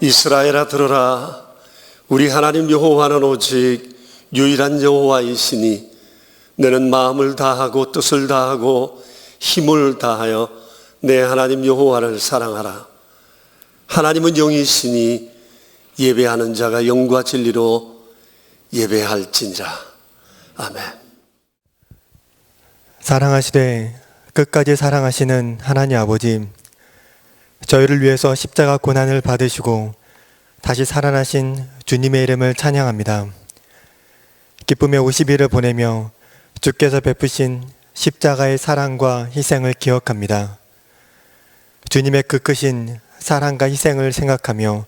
이스라엘아 들으라. 우리 하나님 여호와는 오직 유일한 여호와이시니 너는 마음을 다하고 뜻을 다하고 힘을 다하여 내 하나님 여호와를 사랑하라. 하나님은 영이시니 예배하는 자가 영과 진리로 예배할지니라. 아멘. 사랑하시되 끝까지 사랑하시는 하나님 아버지, 저희를 위해서 십자가 고난을 받으시고 다시 살아나신 주님의 이름을 찬양합니다. 기쁨의 50일을 보내며 주께서 베푸신 십자가의 사랑과 희생을 기억합니다. 주님의 그 크신 사랑과 희생을 생각하며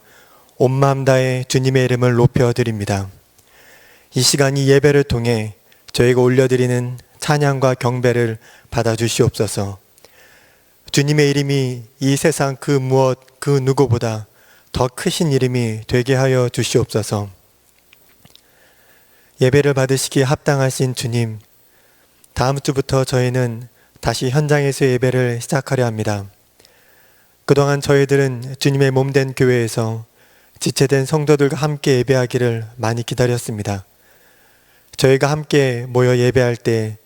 온 마음 다해 주님의 이름을 높여드립니다. 이 시간 이 예배를 통해 저희가 올려드리는 찬양과 경배를 받아주시옵소서. 주님의 이름이 이 세상 그 무엇 그 누구보다 더 크신 이름이 되게 하여 주시옵소서. 예배를 받으시기에 합당하신 주님, 다음 주부터 저희는 다시 현장에서 예배를 시작하려 합니다. 그동안 저희들은 주님의 몸된 교회에서 지체된 성도들과 함께 예배하기를 많이 기다렸습니다. 저희가 함께 모여 예배할 때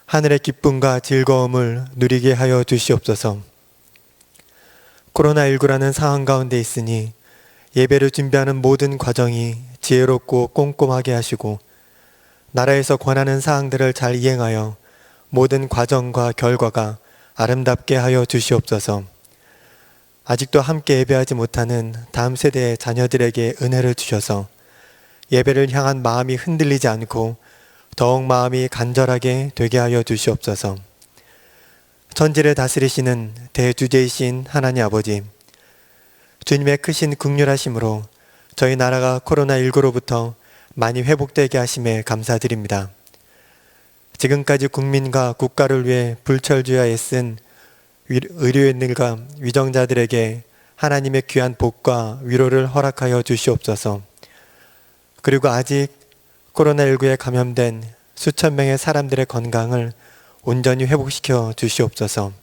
하늘의 기쁨과 즐거움을 누리게 하여 주시옵소서. 코로나19라는 상황 가운데 있으니 예배를 준비하는 모든 과정이 지혜롭고 꼼꼼하게 하시고 나라에서 권하는 사항들을 잘 이행하여 모든 과정과 결과가 아름답게 하여 주시옵소서. 아직도 함께 예배하지 못하는 다음 세대의 자녀들에게 은혜를 주셔서 예배를 향한 마음이 흔들리지 않고 더욱 마음이 간절하게 되게 하여 주시옵소서. 천지를 다스리시는 대주제이신 하나님 아버지, 주님의 크신 긍휼하심으로 저희 나라가 코로나19로부터 많이 회복되게 하심에 감사드립니다. 지금까지 국민과 국가를 위해 불철주야 애쓴 의료인들과 위정자들에게 하나님의 귀한 복과 위로를 허락하여 주시옵소서. 그리고 아직 코로나19에 감염된 수천 명의 사람들의 건강을 온전히 회복시켜 주시옵소서.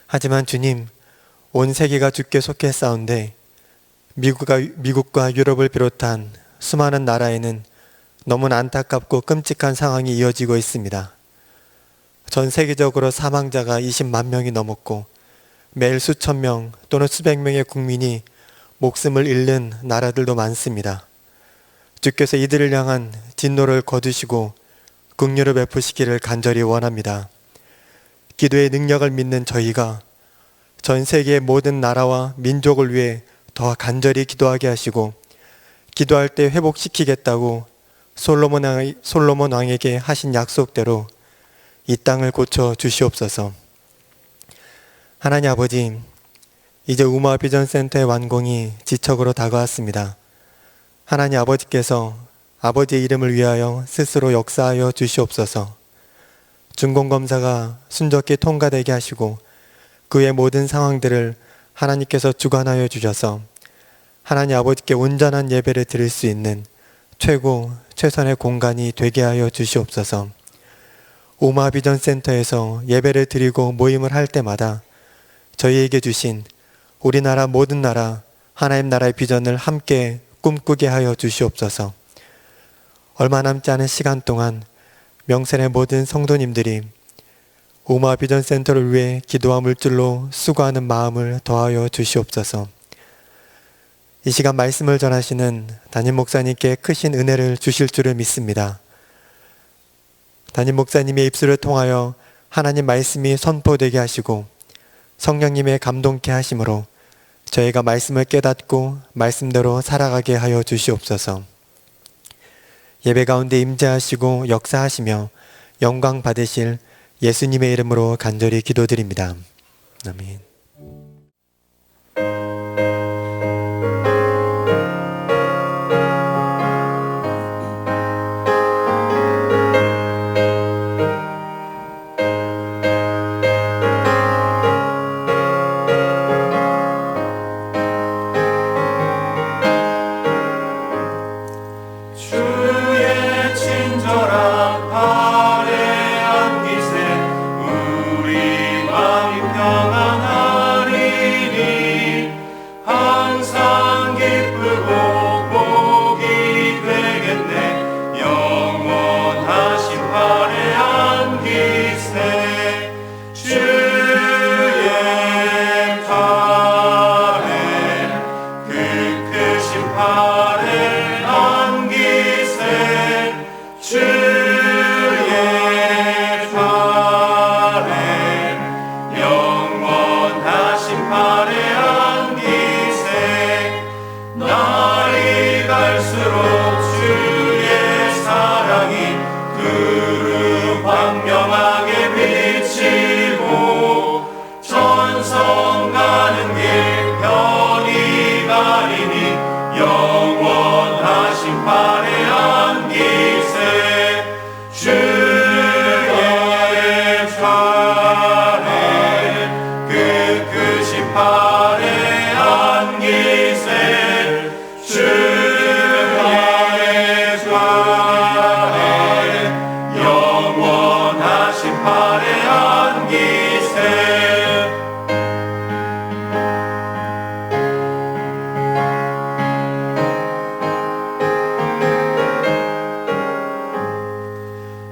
하지만 주님, 온 세계가 주께 속했사온데 미국과 유럽을 비롯한 수많은 나라에는 너무나 안타깝고 끔찍한 상황이 이어지고 있습니다. 전 세계적으로 사망자가 20만 명이 넘었고 매일 수천 명 또는 수백 명의 국민이 목숨을 잃는 나라들도 많습니다. 주께서 이들을 향한 진노를 거두시고 긍휼을 베푸시기를 간절히 원합니다. 기도의 능력을 믿는 저희가 전 세계의 모든 나라와 민족을 위해 더 간절히 기도하게 하시고 기도할 때 회복시키겠다고 솔로몬 왕에게 하신 약속대로 이 땅을 고쳐 주시옵소서. 하나님 아버지, 이제 우마 비전 센터의 완공이 지척으로 다가왔습니다. 하나님 아버지께서 아버지의 이름을 위하여 스스로 역사하여 주시옵소서. 준공검사가 순적히 통과되게 하시고 그의 모든 상황들을 하나님께서 주관하여 주셔서 하나님 아버지께 온전한 예배를 드릴 수 있는 최선의 공간이 되게 하여 주시옵소서. 우마 비전 센터에서 예배를 드리고 모임을 할 때마다 저희에게 주신 우리나라 모든 나라 하나님 나라의 비전을 함께 꿈꾸게 하여 주시옵소서. 얼마 남지 않은 시간 동안 명센의 모든 성도님들이 우마 비전 센터를 위해 기도와 물질로 수고하는 마음을 더하여 주시옵소서. 이 시간 말씀을 전하시는 담임 목사님께 크신 은혜를 주실 줄을 믿습니다. 담임 목사님의 입술을 통하여 하나님 말씀이 선포되게 하시고 성령님의 감동케 하심으로 저희가 말씀을 깨닫고 말씀대로 살아가게 하여 주시옵소서. 예배 가운데 임재하시고 역사하시며 영광 받으실 예수님의 이름으로 간절히 기도드립니다. 아멘. 주의 친절한 발에 안기세 우리 마음이 평안하 영원하신 팔에 안기세 주의 차례 그 팔에 안기세 주의 차례 영원하신 팔에 안기세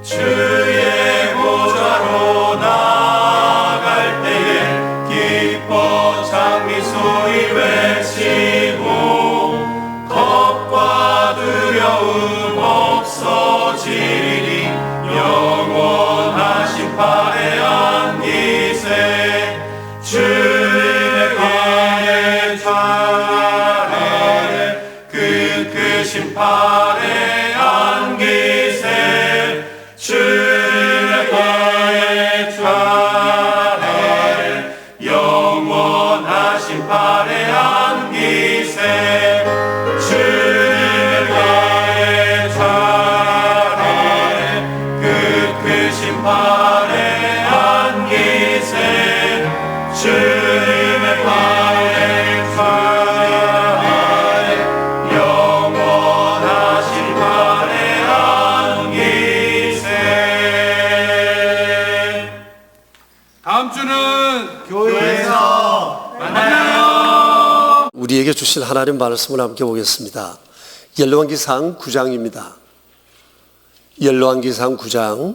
주의 보좌로 나갈 때에 기뻐 장미 소리 외치고 겁과 두려움 없어지리니 영원하신 팔에 안기세 주의 차례 그 크신 팔에 안기세 주의 차례 영원하신 팔에 안기세 주의 차례 그 크신 팔에 안기세 주의 차례 영원하신 팔에 안기세. 다음 주는 교회에서 만나요. 우리에게 주신 하나님 말씀을 함께 보겠습니다. 열왕기상 9장입니다. 열왕기상 9장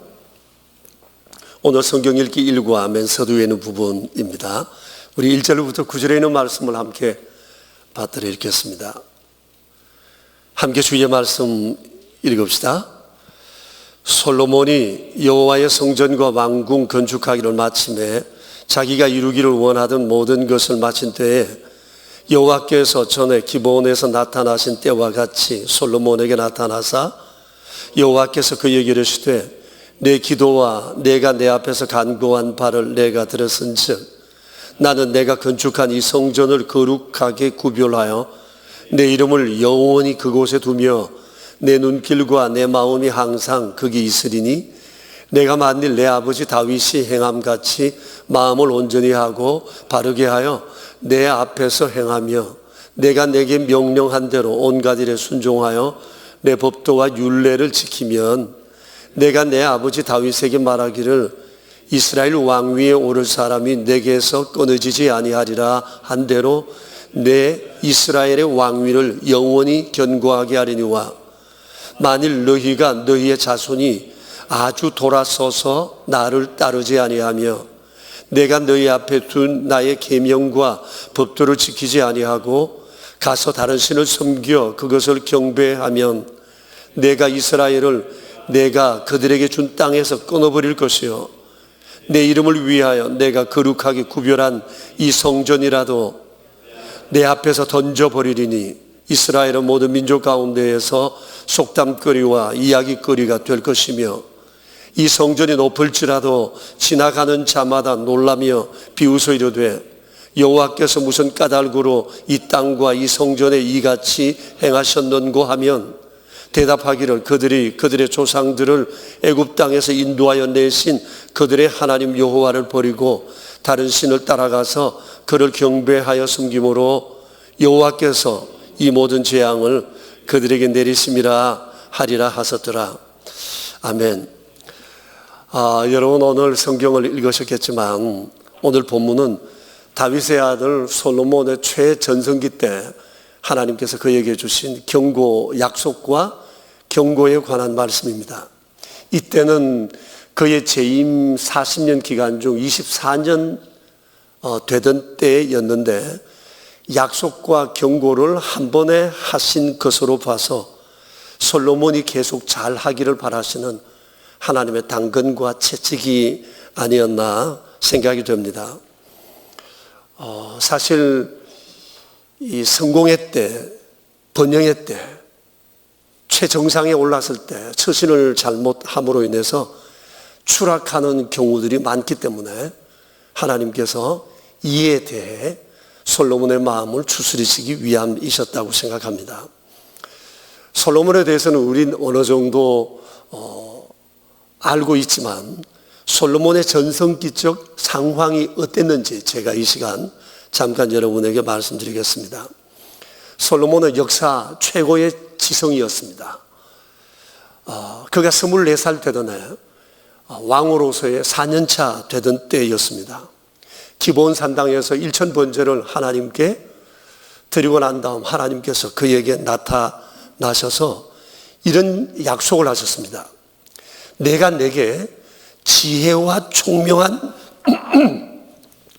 오늘 성경 읽기 일과 맨 서두에 있는 부분입니다. 우리 1절부터 9절에 있는 말씀을 함께 받들어 읽겠습니다. 함께 주의 말씀 읽읍시다. 솔로몬이 여호와의 성전과 왕궁 건축하기를 마침에 자기가 이루기를 원하던 모든 것을 마친 때에 여호와께서 전에 기브온에서 나타나신 때와 같이 솔로몬에게 나타나사 여호와께서 그에게 이르시되 내 기도와 내가 내 앞에서 간구한 바를 내가 들었은즉 나는 내가 건축한 이 성전을 거룩하게 구별하여 내 이름을 영원히 그곳에 두며 내 눈길과 내 마음이 항상 거기 있으리니 내가 만일 내 아버지 다윗이 행함같이 마음을 온전히 하고 바르게 하여 내 앞에서 행하며 내가 내게 명령한 대로 온갖 일에 순종하여 내 법도와 율례를 지키면 내가 내 아버지 다윗에게 말하기를 이스라엘 왕 위에 오를 사람이 내게서 끊어지지 아니하리라 한 대로 내 이스라엘의 왕위를 영원히 견고하게 하리니와 만일 너희가 너희의 자손이 아주 돌아서서 나를 따르지 아니하며 내가 너희 앞에 둔 나의 계명과 법도를 지키지 아니하고 가서 다른 신을 섬겨 그것을 경배하면 내가 이스라엘을 내가 그들에게 준 땅에서 끊어버릴 것이요 내 이름을 위하여 내가 거룩하게 구별한 이 성전이라도 내 앞에서 던져버리리니 이스라엘은 모든 민족 가운데에서 속담거리와 이야기거리가 될 것이며 이 성전이 높을지라도 지나가는 자마다 놀라며 비웃어 이르되 여호와께서 무슨 까닭으로 이 땅과 이 성전에 이같이 행하셨는고 하면 대답하기를 그들이 그들의 조상들을 애굽 땅에서 인도하여 내신 그들의 하나님 여호와를 버리고 다른 신을 따라가서 그를 경배하여 섬김으로 여호와께서 이 모든 재앙을 그들에게 내리심이라 하리라 하셨더라. 아멘. 여러분 오늘 성경을 읽으셨겠지만 오늘 본문은 다윗의 아들 솔로몬의 최전성기 때 하나님께서 그에게 주신 경고 약속과 경고에 관한 말씀입니다. 이때는 그의 재임 40년 기간 중 24년 되던 때였는데 약속과 경고를 한 번에 하신 것으로 봐서 솔로몬이 계속 잘 하기를 바라시는 하나님의 당근과 채찍이 아니었나 생각이 됩니다. 사실 이 성공의 때, 번영의 때, 최정상에 올랐을 때 처신을 잘못함으로 인해서 추락하는 경우들이 많기 때문에 하나님께서 이에 대해 솔로몬의 마음을 추스리시기 위함이셨다고 생각합니다. 솔로몬에 대해서는 우린 어느 정도 알고 있지만 솔로몬의 전성기적 상황이 어땠는지 제가 이 시간 잠깐 여러분에게 말씀드리겠습니다. 솔로몬은 역사 최고의 지성이었습니다. 그가 24살 되던 해 왕으로서의 4년차 되던 때였습니다. 기브온 산당에서 1000번제를 하나님께 드리고 난 다음 하나님께서 그에게 나타나셔서 이런 약속을 하셨습니다. 내가 내게 지혜와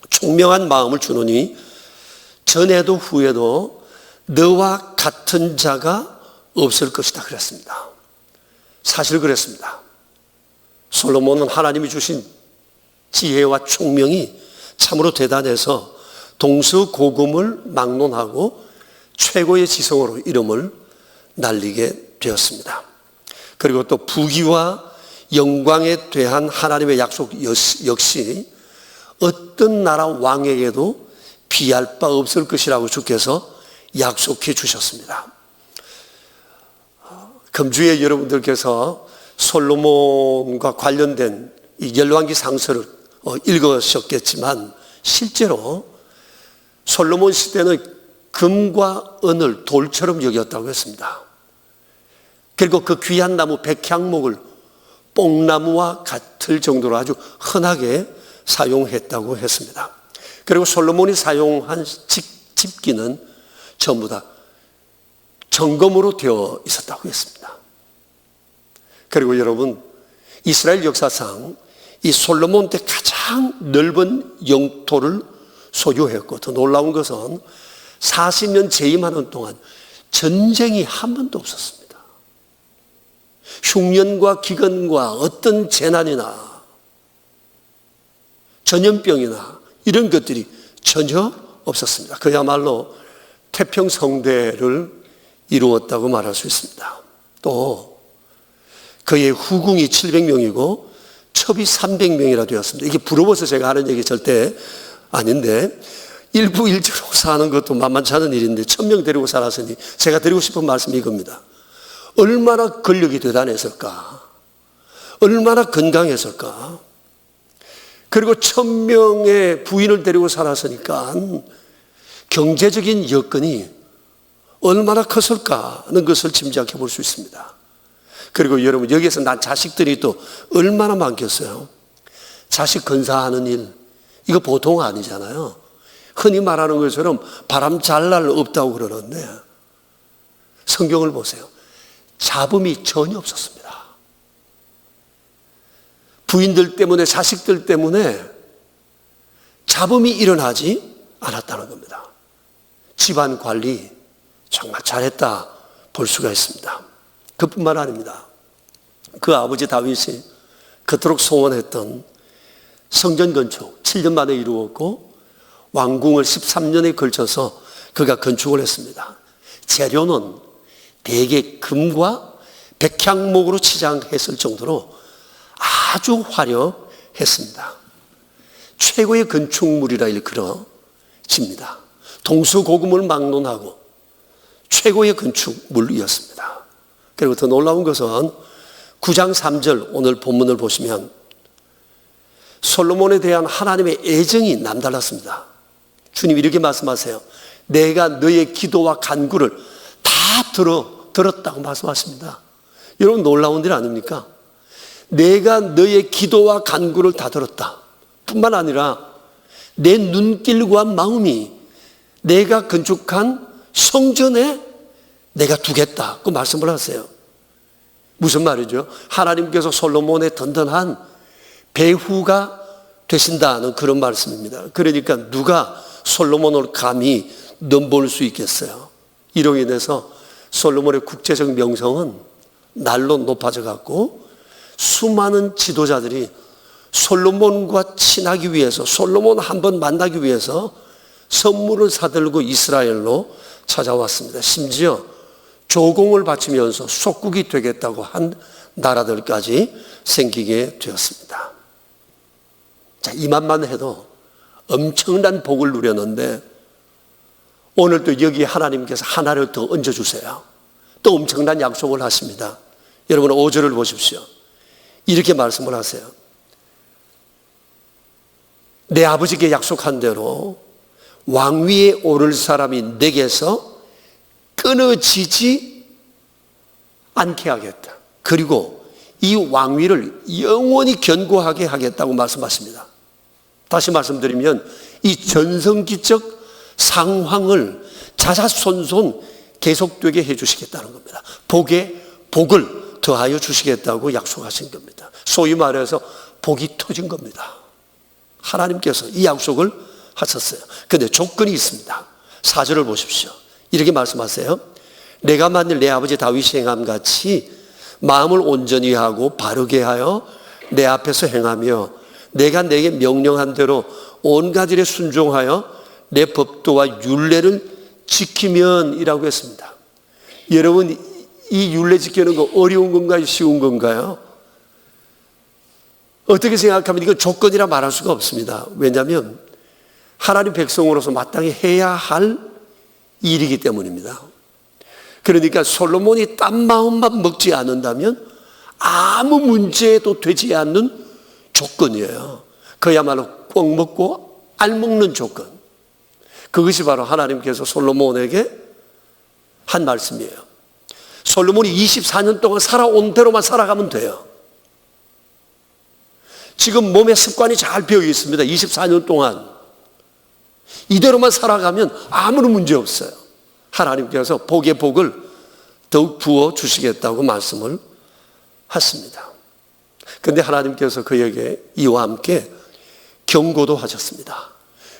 총명한 마음을 주노니 전에도 후에도 너와 같은 자가 없을 것이다 그랬습니다. 사실 그랬습니다. 솔로몬은 하나님이 주신 지혜와 총명이 참으로 대단해서 동서고금을 막론하고 최고의 지성으로 이름을 날리게 되었습니다. 그리고 또 부귀와 영광에 대한 하나님의 약속 역시 어떤 나라 왕에게도 비할 바 없을 것이라고 주께서 약속해 주셨습니다. 금주에 여러분들께서 솔로몬과 관련된 이 열왕기 상서를 읽으셨겠지만 실제로 솔로몬 시대는 금과 은을 돌처럼 여겼다고 했습니다. 그리고 그 귀한 나무 백향목을 뽕나무와 같을 정도로 아주 흔하게 사용했다고 했습니다. 그리고 솔로몬이 사용한 집기는 전부 다 정금으로 되어 있었다고 했습니다. 그리고 여러분, 이스라엘 역사상 이 솔로몬 때 가장 넓은 영토를 소유했고, 더 놀라운 것은 40년 재임하는 동안 전쟁이 한 번도 없었습니다. 흉년과 기근과 어떤 재난이나 전염병이나 이런 것들이 전혀 없었습니다. 그야말로 태평성대를 이루었다고 말할 수 있습니다. 또 그의 후궁이 700명이고 첩이 300명이라 되었습니다. 이게 부러워서 제가 하는 얘기 절대 아닌데, 일부일주로 사는 것도 만만치 않은 일인데 1000명 데리고 살았으니 제가 드리고 싶은 말씀이 이겁니다. 얼마나 권력이 대단했을까, 얼마나 건강했을까. 그리고 1000명의 부인을 데리고 살았으니까 경제적인 여건이 얼마나 컸을까 하는 것을 짐작해 볼 수 있습니다. 그리고 여러분, 여기에서 난 자식들이 또 얼마나 많겠어요. 자식 건사하는 일, 이거 보통 아니잖아요. 흔히 말하는 것처럼 바람 잘 날 없다고 그러는데 성경을 보세요. 잡음이 전혀 없었습니다. 부인들 때문에, 자식들 때문에 잡음이 일어나지 않았다는 겁니다. 집안 관리 정말 잘했다 볼 수가 있습니다. 그뿐만 아닙니다. 그 아버지 다윗이 그토록 소원했던 성전 건축 7년 만에 이루었고, 왕궁을 13년에 걸쳐서 그가 건축을 했습니다. 재료는 대개 금과 백향목으로 치장했을 정도로 아주 화려했습니다. 최고의 건축물이라 일컬어집니다. 동서고금을 막론하고 최고의 건축물이었습니다. 그리고 더 놀라운 것은 9장 3절 오늘 본문을 보시면 솔로몬에 대한 하나님의 애정이 남달랐습니다. 주님 이렇게 말씀하세요. 내가 너의 기도와 간구를 다 들었다고 말씀하십니다. 여러분, 놀라운 일 아닙니까? 내가 너의 기도와 간구를 다 들었다 뿐만 아니라 내 눈길과 마음이 내가 건축한 성전에 내가 두겠다 그 말씀을 하세요. 무슨 말이죠? 하나님께서 솔로몬의 든든한 배후가 되신다는 그런 말씀입니다. 그러니까 누가 솔로몬을 감히 넘볼 수 있겠어요? 이로 인해서 솔로몬의 국제적 명성은 날로 높아져 갔고, 수많은 지도자들이 솔로몬과 친하기 위해서, 솔로몬 한번 만나기 위해서 선물을 사들고 이스라엘로 찾아왔습니다. 심지어 조공을 바치면서 속국이 되겠다고 한 나라들까지 생기게 되었습니다. 자, 이만만 해도 엄청난 복을 누렸는데 오늘도 여기 하나님께서 하나를 더 얹어주세요. 또 엄청난 약속을 하십니다. 여러분 5절을 보십시오. 이렇게 말씀을 하세요. 내 아버지께 약속한 대로 왕위에 오를 사람이 내게서 끊어지지 않게 하겠다. 그리고 이 왕위를 영원히 견고하게 하겠다고 말씀하십니다. 다시 말씀드리면 이 전성기적 상황을 자자손손 계속되게 해주시겠다는 겁니다. 복에 복을 더하여 주시겠다고 약속하신 겁니다. 소위 말해서 복이 터진 겁니다. 하나님께서 이 약속을 하셨어요. 그런데 조건이 있습니다. 4절을 보십시오. 이렇게 말씀하세요. 내가 만일 내 아버지 다윗이 행함 같이 마음을 온전히 하고 바르게 하여 내 앞에서 행하며 내가 내게 명령한 대로 온갖 일에 순종하여 내 법도와 율례를 지키면이라고 했습니다. 여러분 이 율례 지키는 거 어려운 건가요? 쉬운 건가요? 어떻게 생각하면 이거 조건이라 말할 수가 없습니다. 왜냐하면 하나님 백성으로서 마땅히 해야 할 일이기 때문입니다. 그러니까 솔로몬이 딴 마음만 먹지 않는다면 아무 문제도 되지 않는 조건이에요. 그야말로 꼭 먹고 알 먹는 조건. 그것이 바로 하나님께서 솔로몬에게 한 말씀이에요. 솔로몬이 24년 동안 살아온 대로만 살아가면 돼요. 지금 몸의 습관이 잘 배어 있습니다. 24년 동안 이대로만 살아가면 아무런 문제 없어요. 하나님께서 복의 복을 더욱 부어 주시겠다고 말씀을 하십니다. 그런데 하나님께서 그에게 이와 함께 경고도 하셨습니다.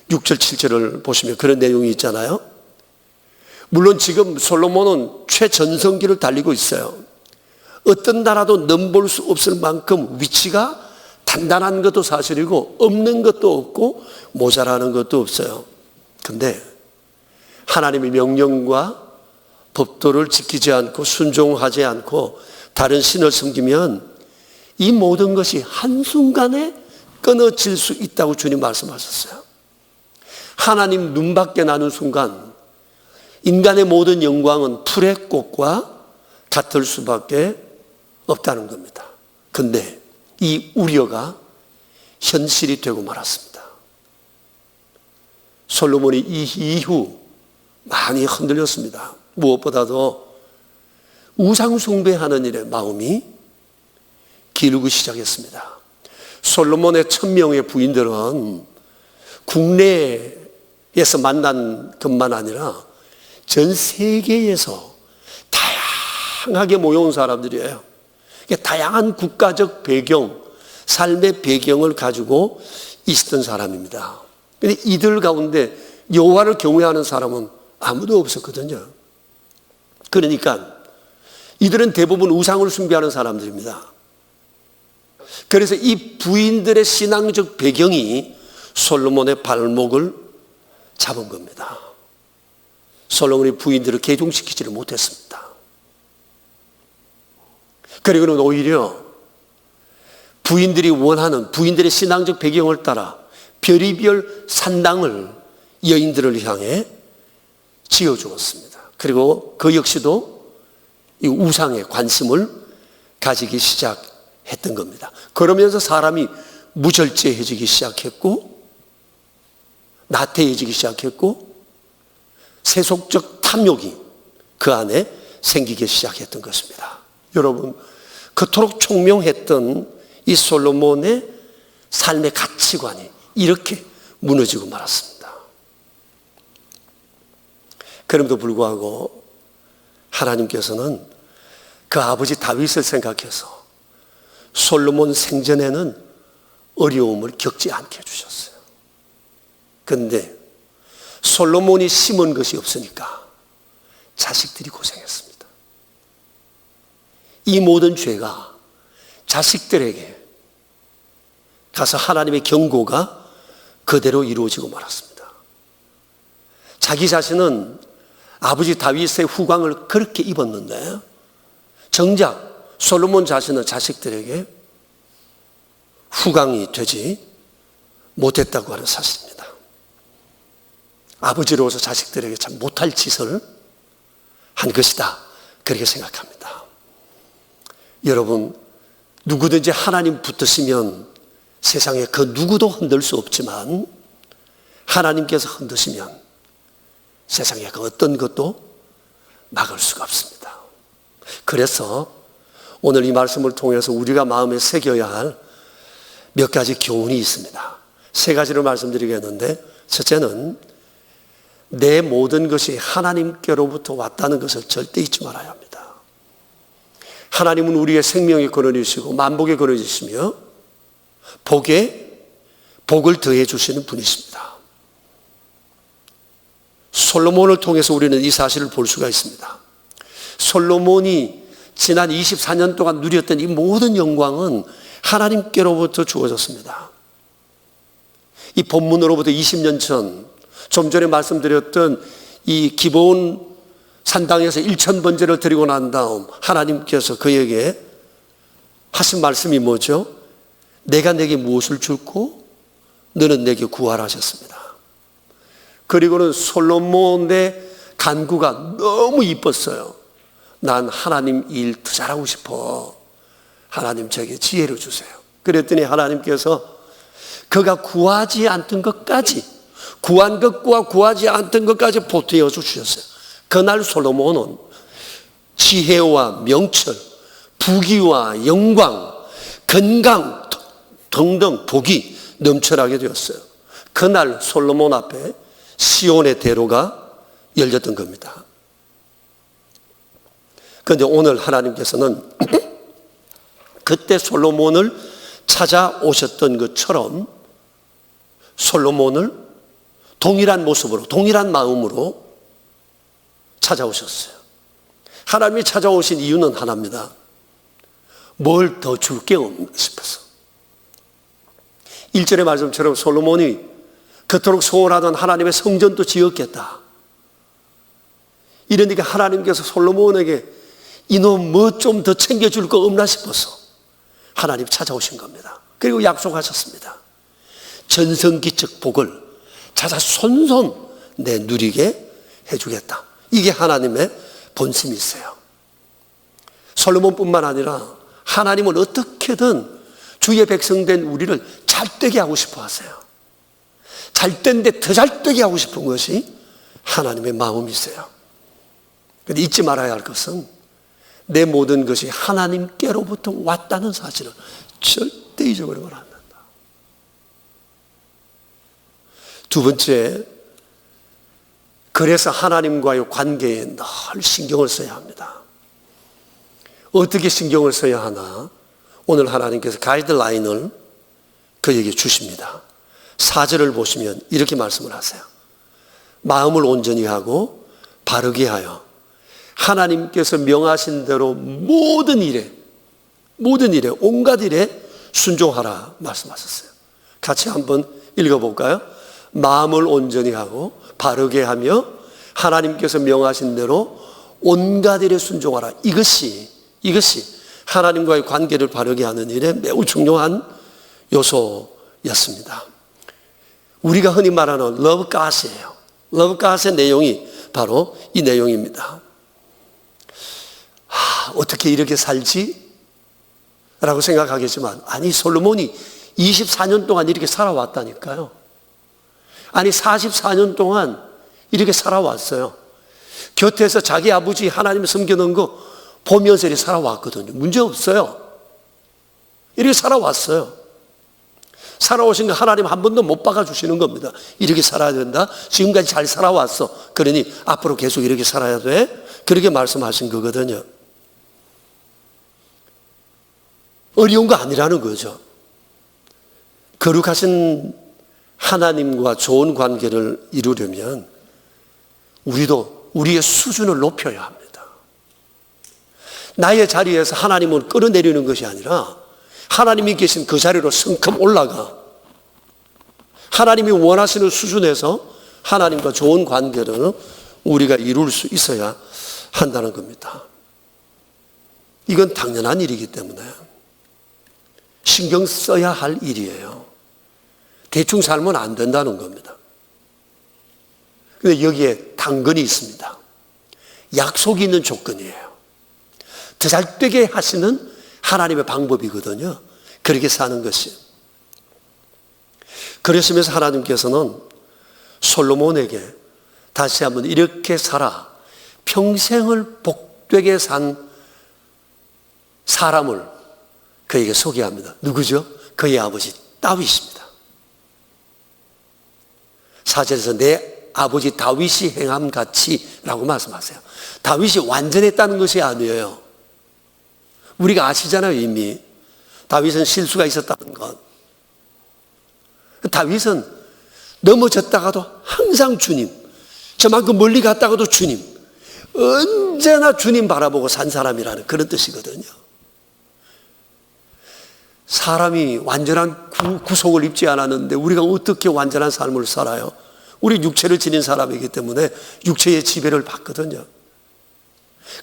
6절 7절을 보시면 그런 내용이 있잖아요. 물론 지금 솔로몬은 최전성기를 달리고 있어요. 어떤 나라도 넘볼 수 없을 만큼 위치가 단단한 것도 사실이고 없는 것도 없고 모자라는 것도 없어요. 그런데 하나님의 명령과 법도를 지키지 않고 순종하지 않고 다른 신을 섬기면 이 모든 것이 한순간에 끊어질 수 있다고 주님 말씀하셨어요. 하나님 눈밖에 나는 순간 인간의 모든 영광은 풀의 꽃과 같을 수밖에 없다는 겁니다. 그런데 이 우려가 현실이 되고 말았습니다. 솔로몬이 이 이후 많이 흔들렸습니다. 무엇보다도 우상 숭배하는 일에 마음이 기르기 시작했습니다. 솔로몬의 1000명의 부인들은 국내에서 만난 것만 아니라 전 세계에서 다양하게 모여온 사람들이에요. 다양한 국가적 배경, 삶의 배경을 가지고 있었던 사람입니다. 그런데 이들 가운데 여호와를 경외하는 사람은 아무도 없었거든요. 그러니까 이들은 대부분 우상을 숭배하는 사람들입니다. 그래서 이 부인들의 신앙적 배경이 솔로몬의 발목을 잡은 겁니다. 솔로몬이 부인들을 개종시키지를 못했습니다. 그리고는 오히려 부인들이 원하는 부인들의 신앙적 배경을 따라 별의별 산당을 여인들을 향해 지어주었습니다. 그리고 그 역시도 이 우상에 관심을 가지기 시작했던 겁니다. 그러면서 사람이 무절제해지기 시작했고 나태해지기 시작했고 세속적 탐욕이 그 안에 생기기 시작했던 것입니다. 여러분, 그토록 총명했던 이 솔로몬의 삶의 가치관이 이렇게 무너지고 말았습니다. 그럼에도 불구하고 하나님께서는 그 아버지 다윗을 생각해서 솔로몬 생전에는 어려움을 겪지 않게 해주셨어요. 그런데 솔로몬이 심은 것이 없으니까 자식들이 고생했습니다. 이 모든 죄가 자식들에게 가서 하나님의 경고가 그대로 이루어지고 말았습니다. 자기 자신은 아버지 다윗의 후광을 그렇게 입었는데 정작 솔로몬 자신은 자식들에게 후광이 되지 못했다고 하는 사실입니다. 아버지로서 자식들에게 참 못할 짓을 한 것이다, 그렇게 생각합니다. 여러분, 누구든지 하나님 붙드시면 세상에 그 누구도 흔들 수 없지만 하나님께서 흔드시면 세상에 그 어떤 것도 막을 수가 없습니다. 그래서 오늘 이 말씀을 통해서 우리가 마음에 새겨야 할 몇 가지 교훈이 있습니다. 세 가지를 말씀드리겠는데, 첫째는 내 모든 것이 하나님께로부터 왔다는 것을 절대 잊지 말아야 합니다. 하나님은 우리의 생명의 근원이시고 만복의 근원이시며 복을 더해 주시는 분이십니다. 솔로몬을 통해서 우리는 이 사실을 볼 수가 있습니다. 솔로몬이 지난 24년 동안 누렸던 이 모든 영광은 하나님께로부터 주어졌습니다. 이 본문으로부터 20년 전, 좀 전에 말씀드렸던 이 기브온 산당에서 1000번제를 드리고 난 다음 하나님께서 그에게 하신 말씀이 뭐죠? 내가 내게 무엇을 줄고 너는 내게 구하라 하셨습니다. 그리고는 솔로몬의 간구가 너무 이뻤어요. 난 하나님 일 더 잘하고 싶어. 하나님 저에게 지혜를 주세요. 그랬더니 하나님께서 그가 구하지 않던 것까지, 구한 것과 구하지 않던 것까지 보태어 주셨어요. 그날 솔로몬은 지혜와 명철, 부귀와 영광, 건강 등등 복이 넘쳐나게 되었어요. 그날 솔로몬 앞에 시온의 대로가 열렸던 겁니다. 그런데 오늘 하나님께서는 그때 솔로몬을 찾아오셨던 것처럼 솔로몬을 동일한 모습으로, 동일한 마음으로 찾아오셨어요. 하나님이 찾아오신 이유는 하나입니다. 뭘 더 줄 게 없나 싶어서. 1절의 말씀처럼 솔로몬이 그토록 소원하던 하나님의 성전도 지었겠다. 이러니까 하나님께서 솔로몬에게 이놈 뭐 좀 더 챙겨줄 거 없나 싶어서 하나님 찾아오신 겁니다. 그리고 약속하셨습니다. 전성기적 복을 자자손손 내 누리게 해주겠다. 이게 하나님의 본심이세요. 솔로몬뿐만 아니라 하나님은 어떻게든 주의 백성된 우리를 잘되게 하고 싶어 하세요. 잘된데 더 잘되게 하고 싶은 것이 하나님의 마음이세요. 그런데 잊지 말아야 할 것은 내 모든 것이 하나님께로부터 왔다는 사실을 절대 잊어버리면 안 된다. 두 번째, 그래서 하나님과의 관계에 늘 신경을 써야 합니다. 어떻게 신경을 써야 하나? 오늘 하나님께서 가이드라인을 그에게 주십니다. 4절을 보시면 이렇게 말씀을 하세요. 마음을 온전히 하고 바르게 하여 하나님께서 명하신 대로 모든 일에 온갖 일에 순종하라 말씀하셨어요. 같이 한번 읽어볼까요? 마음을 온전히 하고 바르게 하며 하나님께서 명하신 대로 온갖 일에 순종하라. 이것이 하나님과의 관계를 바르게 하는 일에 매우 중요한 요소였습니다. 우리가 흔히 말하는 Love God이에요. Love God의 내용이 바로 이 내용입니다. 어떻게 이렇게 살지? 라고 생각하겠지만, 아니 솔로몬이 24년 동안 이렇게 살아왔다니까요. 아니 44년 동안 이렇게 살아왔어요. 곁에서 자기 아버지 하나님 섬겨놓은 거 보면서 이렇게 살아왔거든요. 문제 없어요. 이렇게 살아왔어요. 살아오신 거 하나님 한 번도 못 박아주시는 겁니다. 이렇게 살아야 된다. 지금까지 잘 살아왔어. 그러니 앞으로 계속 이렇게 살아야 돼. 그렇게 말씀하신 거거든요. 어려운 거 아니라는 거죠. 거룩하신 하나님과 좋은 관계를 이루려면 우리도 우리의 수준을 높여야 합니다. 나의 자리에서 하나님을 끌어내리는 것이 아니라 하나님이 계신 그 자리로 성큼 올라가 하나님이 원하시는 수준에서 하나님과 좋은 관계를 우리가 이룰 수 있어야 한다는 겁니다. 이건 당연한 일이기 때문에 신경 써야 할 일이에요. 대충 살면 안 된다는 겁니다. 근데 여기에 당근이 있습니다. 약속이 있는 조건이에요. 더 잘 되게 하시는 하나님의 방법이거든요. 그렇게 사는 것이. 그러시면서 하나님께서는 솔로몬에게 다시 한번 이렇게 살아 평생을 복되게 산 사람을 그에게 소개합니다. 누구죠? 그의 아버지 다윗입니다. 4절에서 내 아버지 다윗이 행함같이라고 말씀하세요. 다윗이 완전했다는 것이 아니에요. 우리가 아시잖아요. 이미 다윗은 실수가 있었다는 것. 다윗은 넘어졌다가도 항상 주님, 저만큼 멀리 갔다가도 주님, 언제나 주님 바라보고 산 사람이라는 그런 뜻이거든요. 사람이 완전한 구속을 입지 않았는데 우리가 어떻게 완전한 삶을 살아요? 우리 육체를 지닌 사람이기 때문에 육체의 지배를 받거든요.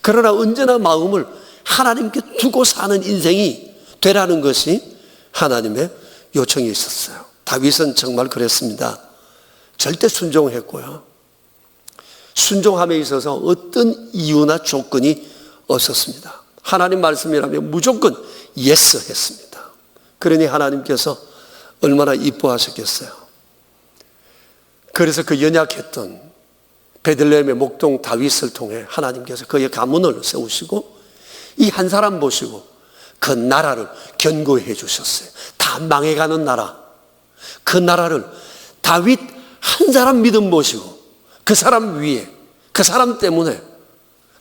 그러나 언제나 마음을 하나님께 두고 사는 인생이 되라는 것이 하나님의 요청이 있었어요. 다윗은 정말 그랬습니다. 절대 순종했고요. 순종함에 있어서 어떤 이유나 조건이 없었습니다. 하나님 말씀이라면 무조건 예스 했습니다. 그러니 하나님께서 얼마나 이뻐하셨겠어요. 그래서 그 연약했던 베들레헴의 목동 다윗을 통해 하나님께서 그의 가문을 세우시고 이 한 사람 보시고 그 나라를 견고히 해주셨어요. 다 망해가는 나라, 그 나라를 다윗 한 사람 믿음 보시고 그 사람 위에, 그 사람 때문에,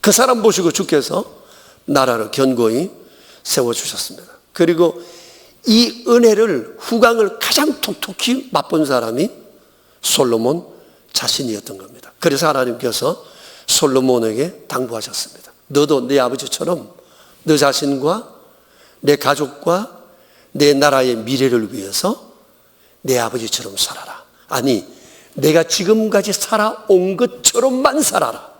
그 사람 보시고 주께서 나라를 견고히 세워주셨습니다. 그리고 이 은혜를, 후광을 가장 톡톡히 맛본 사람이 솔로몬 자신이었던 겁니다. 그래서 하나님께서 솔로몬에게 당부하셨습니다. 너도 내 아버지처럼 너 자신과 내 가족과 내 나라의 미래를 위해서 내 아버지처럼 살아라. 아니, 내가 지금까지 살아온 것처럼만 살아라.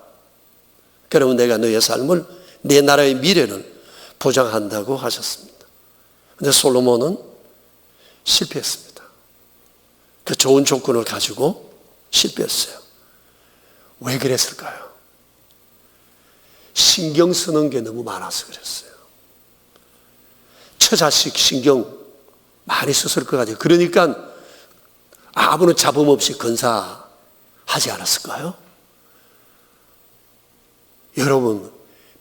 그러면 내가 너의 삶을, 내 나라의 미래를 보장한다고 하셨습니다. 그런데 솔로몬은 실패했습니다. 그 좋은 조건을 가지고 실패했어요. 왜 그랬을까요? 신경 쓰는 게 너무 많아서 그랬어요. 처자식 신경 많이 썼을 것 같아요. 그러니까 아무런 잡음 없이 건사하지 않았을까요? 여러분,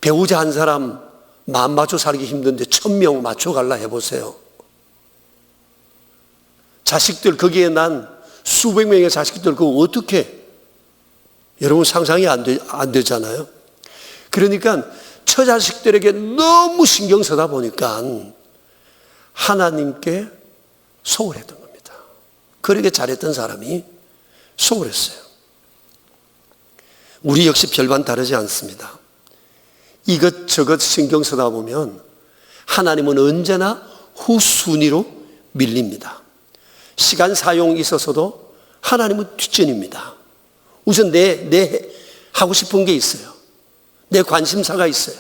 배우자 한 사람 마음 맞춰 살기 힘든데 1000명 맞춰 갈라 해보세요. 자식들, 거기에 난 수백 명의 자식들, 그거 어떻게, 여러분 상상이 안 되잖아요. 그러니까 처자식들에게 너무 신경 쓰다 보니까 하나님께 소홀했던 겁니다. 그렇게 잘했던 사람이 소홀했어요. 우리 역시 별반 다르지 않습니다. 이것저것 신경 쓰다 보면 하나님은 언제나 후순위로 밀립니다. 시간 사용이 있어서도 하나님은 뒷전입니다. 우선 내 하고 싶은 게 있어요. 내 관심사가 있어요.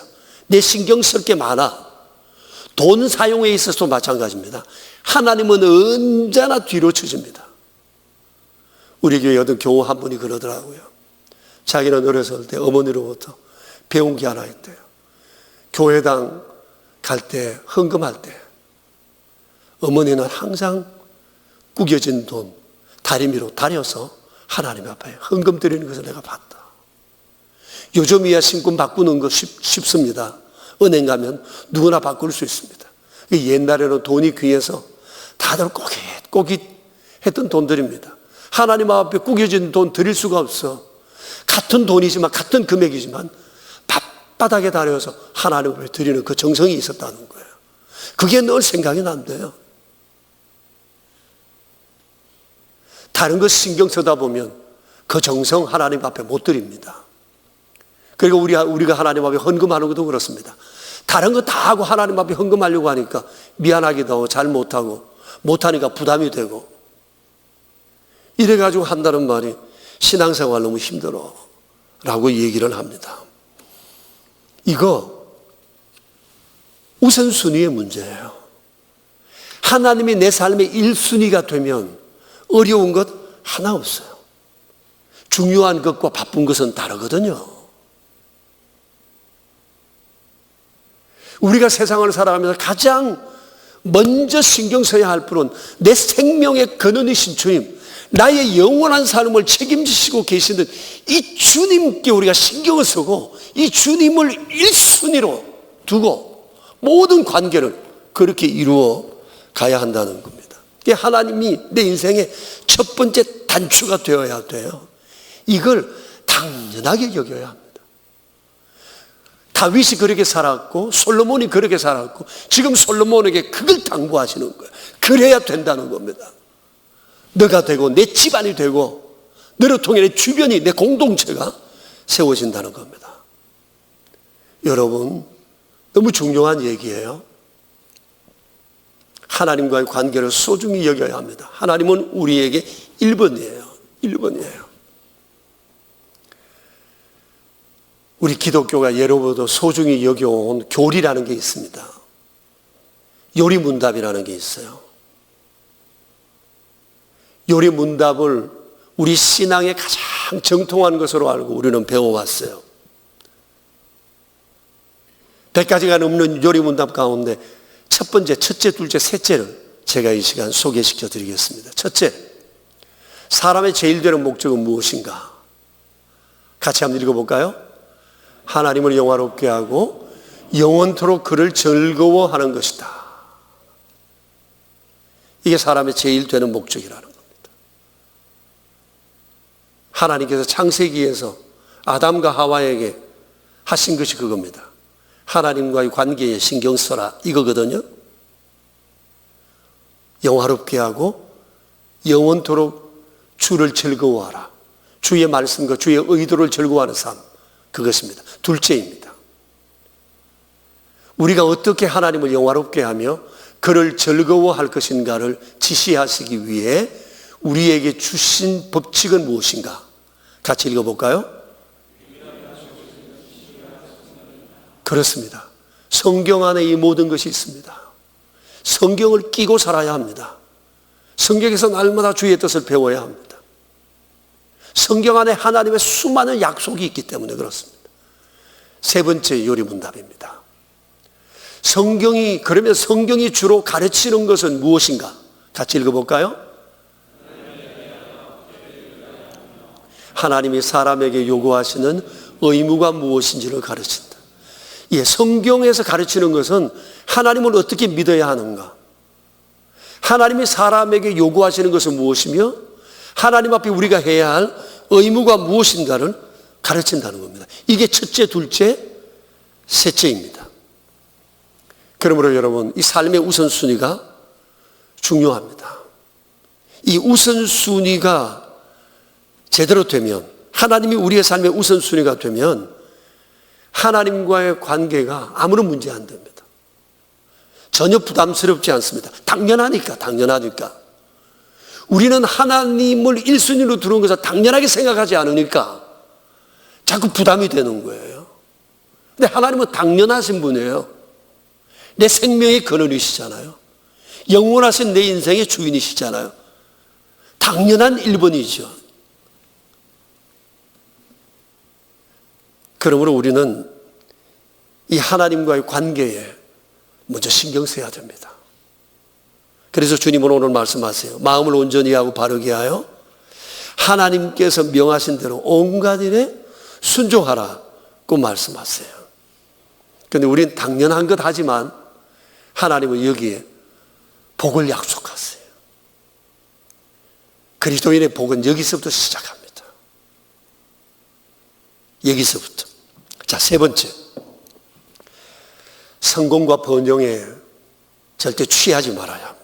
내 신경 쓸 게 많아. 돈 사용에 있어서도 마찬가지입니다. 하나님은 언제나 뒤로 쳐집니다. 우리 교회 어떤 교우 한 분이 그러더라고요. 자기는 어렸을 때 어머니로부터 배운 게 하나 있대요. 교회당 갈 때, 헌금할 때 어머니는 항상 구겨진 돈 다리미로 다려서 하나님 앞에 헌금 드리는 것을 내가 봤다. 요즘이야 신분 바꾸는 거 쉽습니다. 은행 가면 누구나 바꿀 수 있습니다. 옛날에는 돈이 귀해서 다들 꼬깃꼬깃 했던 돈들입니다. 하나님 앞에 구겨진 돈 드릴 수가 없어. 같은 돈이지만, 같은 금액이지만 바닥에 다려서 하나님 앞에 드리는 그 정성이 있었다는 거예요. 그게 늘 생각이 난대요. 다른 것 신경 쓰다 보면 그 정성 하나님 앞에 못 드립니다. 그리고 우리가 하나님 앞에 헌금하는 것도 그렇습니다. 다른 거 다 하고 하나님 앞에 헌금하려고 하니까 미안하기도 하고 잘 못하고, 못하니까 부담이 되고, 이래가지고 한다는 말이 신앙생활 너무 힘들어 라고 얘기를 합니다. 이거 우선순위의 문제예요. 하나님이 내 삶의 1순위가 되면 어려운 것 하나 없어요. 중요한 것과 바쁜 것은 다르거든요. 우리가 세상을 살아가면서 가장 먼저 신경 써야 할 분은 내 생명의 근원이신 주님, 나의 영원한 삶을 책임지시고 계시는 이 주님께 우리가 신경을 쓰고 이 주님을 1순위로 두고 모든 관계를 그렇게 이루어 가야 한다는 겁니다. 이게 하나님이 내 인생의 첫 번째 단추가 되어야 돼요. 이걸 당연하게 여겨야 합니다. 다윗이 그렇게 살았고 솔로몬이 그렇게 살았고 지금 솔로몬에게 그걸 당부하시는 거예요. 그래야 된다는 겁니다. 너가 되고 내 집안이 되고 너를 통해 내 주변이, 내 공동체가 세워진다는 겁니다. 여러분, 너무 중요한 얘기예요. 하나님과의 관계를 소중히 여겨야 합니다. 하나님은 우리에게 1번이에요. 1번이에요. 우리 기독교가 예로부터 소중히 여겨온 교리라는 게 있습니다. 요리문답이라는 게 있어요. 요리문답을 우리 신앙의 가장 정통한 것으로 알고 우리는 배워왔어요. 100가지가 넘는 요리문답 가운데 첫 번째, 첫째, 둘째, 셋째를 제가 이 시간 소개시켜 드리겠습니다. 첫째, 사람의 제일 되는 목적은 무엇인가? 같이 한번 읽어볼까요? 하나님을 영화롭게 하고 영원토록 그를 즐거워하는 것이다. 이게 사람의 제일 되는 목적이라는 겁니다. 하나님께서 창세기에서 아담과 하와에게 하신 것이 그겁니다. 하나님과의 관계에 신경 써라, 이거거든요. 영화롭게 하고 영원토록 주를 즐거워하라. 주의 말씀과 주의 의도를 즐거워하는 삶, 그것입니다. 둘째입니다. 우리가 어떻게 하나님을 영화롭게 하며 그를 즐거워할 것인가를 지시하시기 위해 우리에게 주신 법칙은 무엇인가? 같이 읽어볼까요? 그렇습니다. 성경 안에 이 모든 것이 있습니다. 성경을 끼고 살아야 합니다. 성경에서 날마다 주의 뜻을 배워야 합니다. 성경 안에 하나님의 수많은 약속이 있기 때문에 그렇습니다. 세 번째 요리문답입니다. 그러면 성경이 주로 가르치는 것은 무엇인가? 같이 읽어볼까요? 하나님이 사람에게 요구하시는 의무가 무엇인지를 가르친다. 예, 성경에서 가르치는 것은 하나님을 어떻게 믿어야 하는가? 하나님이 사람에게 요구하시는 것은 무엇이며 하나님 앞에 우리가 해야 할 의무가 무엇인가를 가르친다는 겁니다. 이게 첫째, 둘째, 셋째입니다. 그러므로 여러분, 이 삶의 우선순위가 중요합니다. 이 우선순위가 제대로 되면, 하나님이 우리의 삶의 우선순위가 되면 하나님과의 관계가 아무런 문제 안 됩니다. 전혀 부담스럽지 않습니다. 당연하니까. 우리는 하나님을 1순위로 두는 것을 당연하게 생각하지 않으니까 자꾸 부담이 되는 거예요. 근데 하나님은 당연하신 분이에요. 내 생명의 근원이시잖아요. 영원하신 내 인생의 주인이시잖아요. 당연한 1번이죠. 그러므로 우리는 이 하나님과의 관계에 먼저 신경 써야 됩니다. 그래서 주님은 오늘 말씀하세요. 마음을 온전히 하고 바르게 하여 하나님께서 명하신 대로 온갖 일에 순종하라고 말씀하세요. 그런데 우리는 당연한 것 하지만 하나님은 여기에 복을 약속하세요. 그리스도인의 복은 여기서부터 시작합니다. 여기서부터. 자, 세 번째. 성공과 번영에 절대 취하지 말아야 합니다.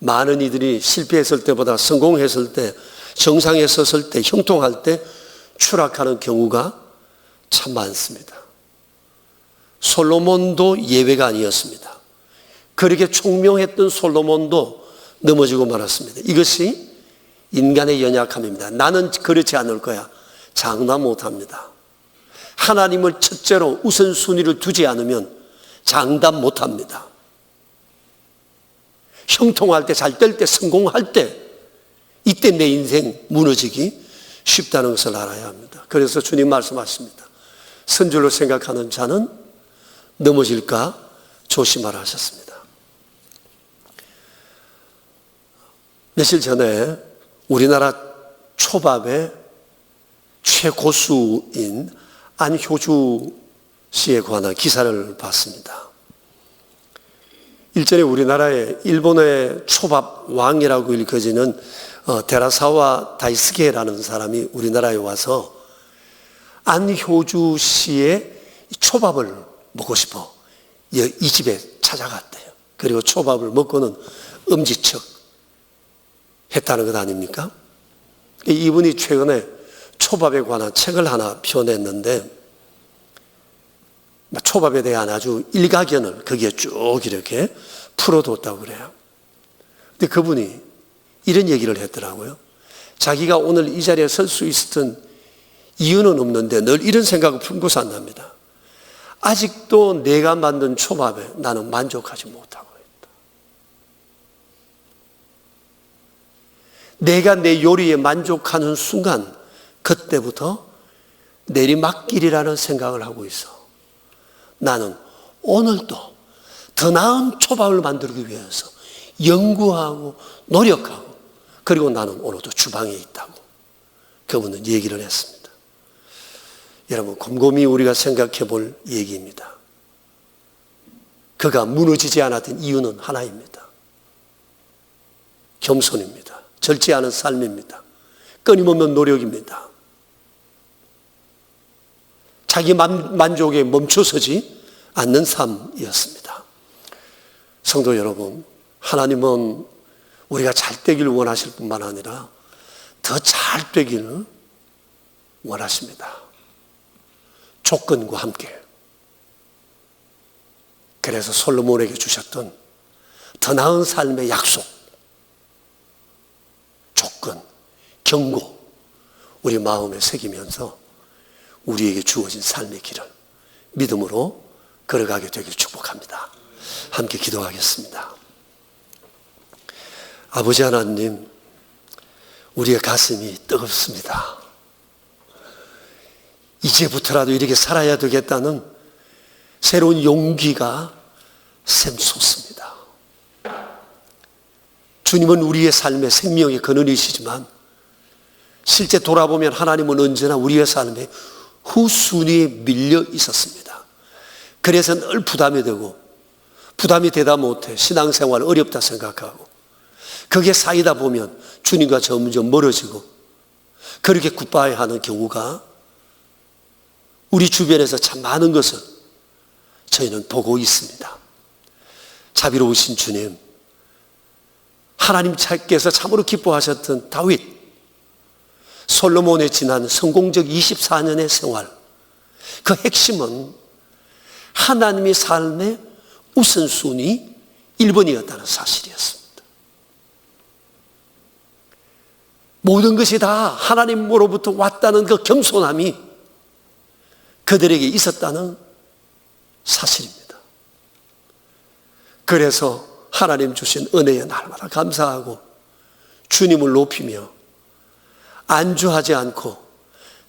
많은 이들이 실패했을 때보다 성공했을 때, 정상에 섰을 때, 형통할 때 추락하는 경우가 참 많습니다. 솔로몬도 예외가 아니었습니다. 그렇게 총명했던 솔로몬도 넘어지고 말았습니다. 이것이 인간의 연약함입니다. 나는 그렇지 않을 거야. 장담 못합니다. 하나님을 첫째로 우선순위를 두지 않으면 장담 못합니다. 형통할 때, 잘 될 때, 성공할 때, 이때 내 인생 무너지기 쉽다는 것을 알아야 합니다. 그래서 주님 말씀하십니다. 선줄로 생각하는 자는 넘어질까 조심하라 하셨습니다. 며칠 전에 우리나라 초밥의 최고수인 안효주 씨에 관한 기사를 봤습니다. 일전에 우리나라에 일본의 초밥 왕이라고 일컬어지는 데라사와 다이스케라는 사람이 우리나라에 와서 안효주 씨의 초밥을 먹고 싶어 이 집에 찾아갔대요. 그리고 초밥을 먹고는 엄지척 했다는 것 아닙니까? 이분이 최근에 초밥에 관한 책을 하나 펴냈는데 초밥에 대한 아주 일가견을 거기에 쭉 이렇게 풀어뒀다고 그래요. 근데 그분이 이런 얘기를 했더라고요. 자기가 오늘 이 자리에 설 수 있었던 이유는 없는데 늘 이런 생각을 품고 산답니다. 아직도 내가 만든 초밥에 나는 만족하지 못하고 있다. 내가 내 요리에 만족하는 순간 그때부터 내리막길이라는 생각을 하고 있어. 나는 오늘도 더 나은 초밥을 만들기 위해서 연구하고 노력하고 그리고 나는 오늘도 주방에 있다고 그분은 얘기를 했습니다. 여러분 곰곰이 우리가 생각해 볼 얘기입니다. 그가 무너지지 않았던 이유는 하나입니다. 겸손입니다. 절제 않은 삶입니다. 끊임없는 노력입니다. 자기 만족에 멈춰서지 않는 삶이었습니다. 성도 여러분, 하나님은 우리가 잘 되길 원하실 뿐만 아니라 더 잘 되기를 원하십니다. 조건과 함께. 그래서 솔로몬에게 주셨던 더 나은 삶의 약속, 조건, 경고, 우리 마음에 새기면서 우리에게 주어진 삶의 길을 믿음으로 걸어가게 되길 축복합니다. 함께 기도하겠습니다. 아버지 하나님, 우리의 가슴이 뜨겁습니다. 이제부터라도 이렇게 살아야 되겠다는 새로운 용기가 샘솟습니다. 주님은 우리의 삶의 생명의 근원이시지만 실제 돌아보면 하나님은 언제나 우리의 삶에 후순위에 밀려 있었습니다. 그래서 늘 부담이 되고 부담이 되다 못해 신앙생활 어렵다 생각하고 그게 쌓이다 보면 주님과 점점 멀어지고 그렇게 굿바이 하는 경우가 우리 주변에서 참 많은 것을 저희는 보고 있습니다. 자비로우신 주님, 하나님께서 참으로 기뻐하셨던 다윗, 솔로몬의 지난 성공적 24년의 생활, 그 핵심은 하나님의 삶의 우선순위 1번이었다는 사실이었습니다. 모든 것이 다 하나님으로부터 왔다는 그 겸손함이 그들에게 있었다는 사실입니다. 그래서 하나님 주신 은혜에 날마다 감사하고 주님을 높이며 안주하지 않고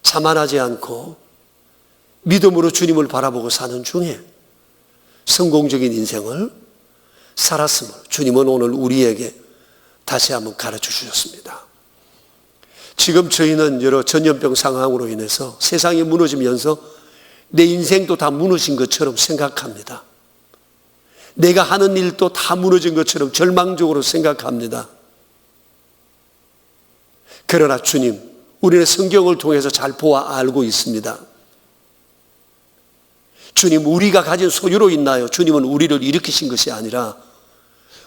자만하지 않고 믿음으로 주님을 바라보고 사는 중에 성공적인 인생을 살았음을 주님은 오늘 우리에게 다시 한번 가르쳐 주셨습니다. 지금 저희는 여러 전염병 상황으로 인해서 세상이 무너지면서 내 인생도 다 무너진 것처럼 생각합니다. 내가 하는 일도 다 무너진 것처럼 절망적으로 생각합니다. 그러나 주님, 우리는 성경을 통해서 잘 보아 알고 있습니다. 주님, 우리가 가진 소유로 있나요? 주님은 우리를 일으키신 것이 아니라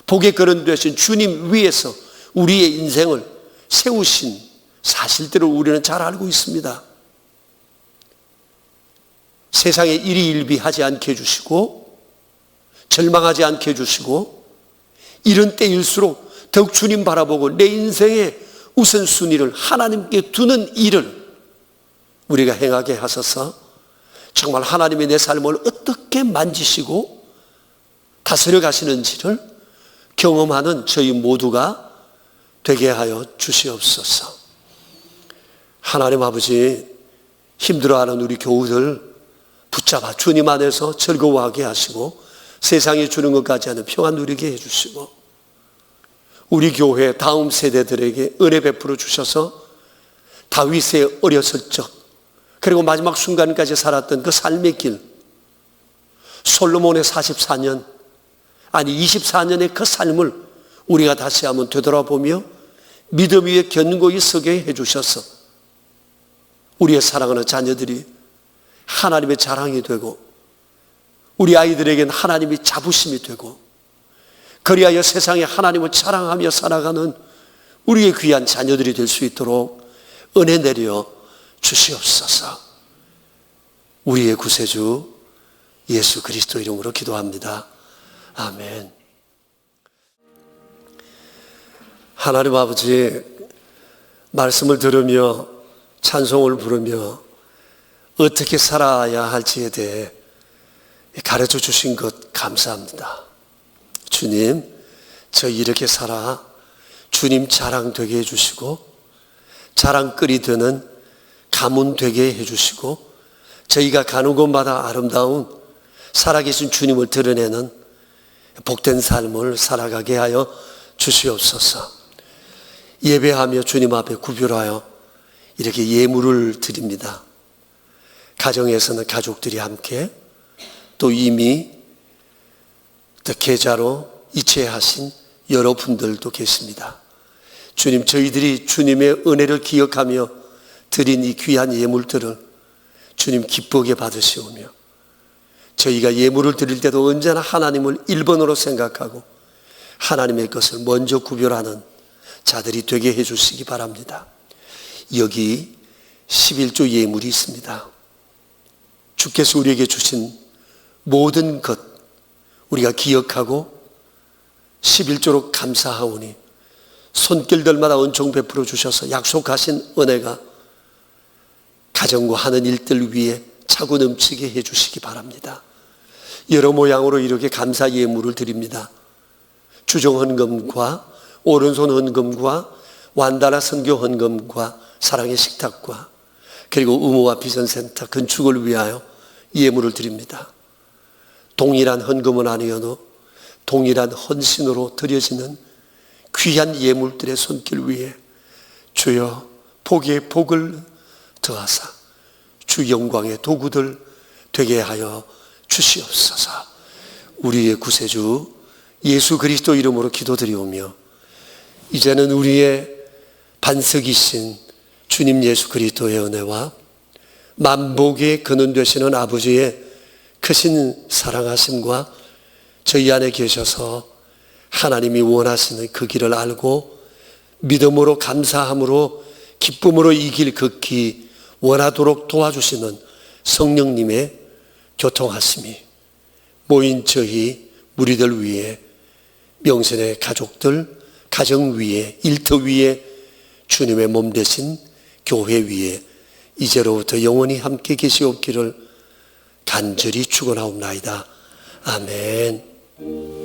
복에 거론되신 주님 위에서 우리의 인생을 세우신 사실들을 우리는 잘 알고 있습니다. 세상에 일희일비하지 않게 해주시고 절망하지 않게 해주시고 이런 때일수록 더욱 주님 바라보고 내 인생의 우선순위를 하나님께 두는 일을 우리가 행하게 하셔서 정말 하나님이 내 삶을 어떻게 만지시고 다스려 가시는지를 경험하는 저희 모두가 되게 하여 주시옵소서. 하나님 아버지, 힘들어하는 우리 교우들 붙잡아 주님 안에서 즐거워하게 하시고 세상이 주는 것까지 하는 평안 누리게 해주시고, 우리 교회 다음 세대들에게 은혜 베풀어 주셔서 다윗의 어렸을 적 그리고 마지막 순간까지 살았던 그 삶의 길, 솔로몬의 44년 아니 24년의 그 삶을 우리가 다시 한번 되돌아보며 믿음 위에 견고히 서게 해주셔서 우리의 사랑하는 자녀들이 하나님의 자랑이 되고 우리 아이들에게는 하나님이 자부심이 되고, 그리하여 세상에 하나님을 자랑하며 살아가는 우리의 귀한 자녀들이 될 수 있도록 은혜 내려 주시옵소서. 우리의 구세주 예수 그리스도 이름으로 기도합니다. 아멘. 하나님 아버지, 말씀을 들으며 찬송을 부르며 어떻게 살아야 할지에 대해 가르쳐 주신 것 감사합니다. 주님, 저 이렇게 살아 주님 자랑 되게 해주시고 자랑거리 되는 가문 되게 해주시고 저희가 가는 곳마다 아름다운 살아계신 주님을 드러내는 복된 삶을 살아가게 하여 주시옵소서. 예배하며 주님 앞에 구별하여 이렇게 예물을 드립니다. 가정에서는 가족들이 함께, 또 이미 계좌로 이체하신 여러분들도 계십니다. 주님, 저희들이 주님의 은혜를 기억하며 드린 이 귀한 예물들을 주님 기쁘게 받으시오며, 저희가 예물을 드릴 때도 언제나 하나님을 1번으로 생각하고 하나님의 것을 먼저 구별하는 자들이 되게 해주시기 바랍니다. 여기 11조 예물이 있습니다. 주께서 우리에게 주신 모든 것 우리가 기억하고 11조로 감사하오니 손길들마다 은총 베풀어 주셔서 약속하신 은혜가 가정과 하는 일들 위에 차고 넘치게 해주시기 바랍니다. 여러 모양으로 이렇게 감사 예물을 드립니다. 주정 헌금과 오른손 헌금과 완다나 선교 헌금과 사랑의 식탁과 그리고 의무와 비전센터 건축을 위하여 예물을 드립니다. 동일한 헌금은 아니어도 동일한 헌신으로 드려지는 귀한 예물들의 손길 위에 주여 복의 복을 더하사 주 영광의 도구들 되게 하여 주시옵소서. 우리의 구세주 예수 그리스도 이름으로 기도드리오며, 이제는 우리의 반석이신 주님 예수 그리스도의 은혜와 만복의 근원 되시는 아버지의 크신 사랑하심과 저희 안에 계셔서 하나님이 원하시는 그 길을 알고 믿음으로 감사함으로 기쁨으로 이 길 걷기 원하도록 도와주시는 성령님의 교통하심이 모인 저희 무리들 위에, 명신의 가족들, 가정 위에, 일터 위에, 주님의 몸 되신 교회 위에 이제로부터 영원히 함께 계시옵기를 간절히 축원하옵나이다. 아멘.